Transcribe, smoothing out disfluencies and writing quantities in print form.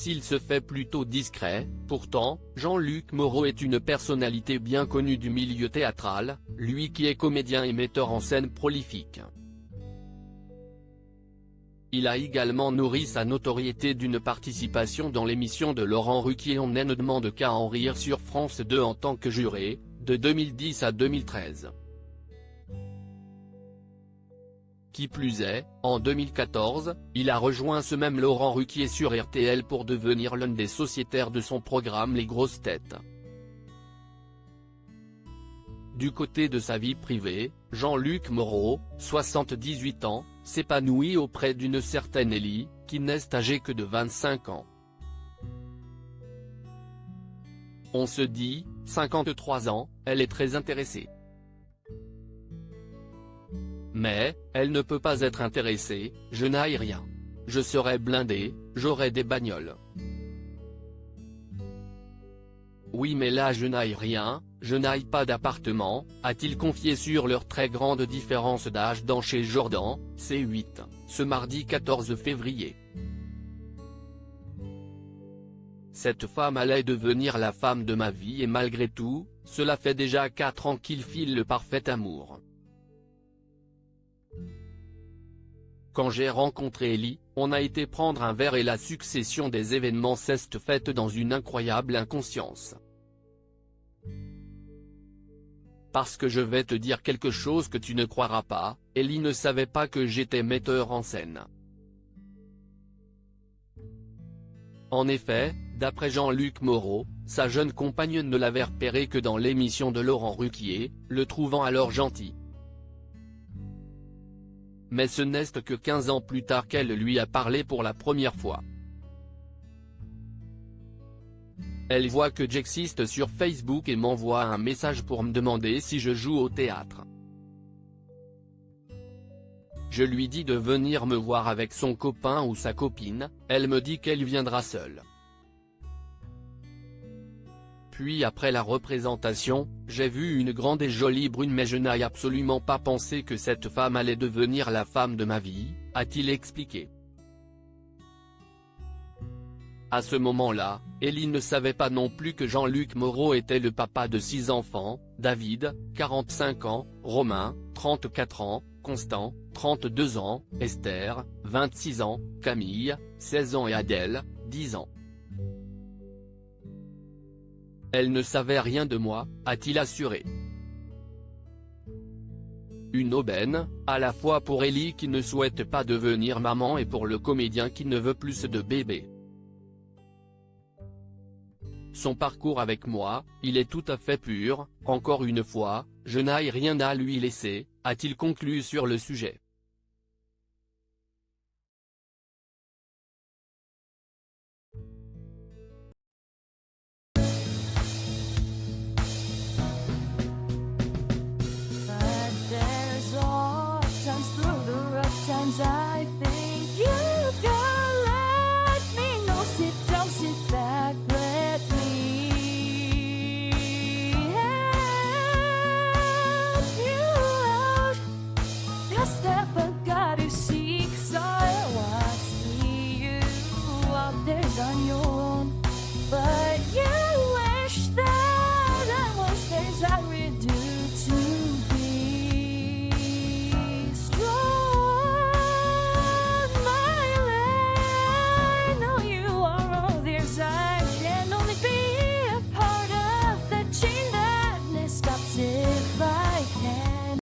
s'il se fait plutôt discret. Pourtant, Jean-Luc Moreau est une personnalité bien connue du milieu théâtral, lui qui est comédien et metteur en scène prolifique. Il a également nourri sa notoriété d'une participation dans l'émission de Laurent Ruquier On ne demande qu'à en rire sur France 2 en tant que juré, de 2010 à 2013. Qui plus est, en 2014, il a rejoint ce même Laurent Ruquier sur RTL pour devenir l'un des sociétaires de son programme Les Grosses Têtes. Du côté de sa vie privée, Jean-Luc Moreau, 78 ans, s'épanouit auprès d'une certaine Ellie, qui n'est âgée que de 25 ans. On se dit, 53 ans, elle est très intéressée. Mais, elle ne peut pas être intéressée, je n'aille rien. Je serai blindé, j'aurai des bagnoles. Oui mais là je n'aille rien, je n'aille pas d'appartement, a-t-il confié sur leur très grande différence d'âge dans Chez Jordan, C8, ce mardi 14 février. Cette femme allait devenir la femme de ma vie et malgré tout, cela fait déjà 4 ans qu'il file le parfait amour. Quand j'ai rencontré Ellie, on a été prendre un verre et la succession des événements s'est faite dans une incroyable inconscience. Parce que je vais te dire quelque chose que tu ne croiras pas, Ellie ne savait pas que j'étais metteur en scène. En effet, d'après Jean-Luc Moreau, sa jeune compagne ne l'avait repéré que dans l'émission de Laurent Ruquier, le trouvant alors gentil. Mais ce n'est que 15 ans plus tard qu'elle lui a parlé pour la première fois. Elle voit que j'existe sur Facebook et m'envoie un message pour me demander si je joue au théâtre. Je lui dis de venir me voir avec son copain ou sa copine, elle me dit qu'elle viendra seule. Puis après la représentation, j'ai vu une grande et jolie brune mais je n'ai absolument pas pensé que cette femme allait devenir la femme de ma vie, a-t-il expliqué. À ce moment-là, Ellie ne savait pas non plus que Jean-Luc Moreau était le papa de 6 enfants, David, 45 ans, Romain, 34 ans, Constant, 32 ans, Esther, 26 ans, Camille, 16 ans et Adèle, 10 ans. Elle ne savait rien de moi, a-t-il assuré. Une aubaine, à la fois pour Ellie qui ne souhaite pas devenir maman et pour le comédien qui ne veut plus de bébé. Son parcours avec moi, il est tout à fait pur, encore une fois, je n'ai rien à lui laisser, a-t-il conclu sur le sujet.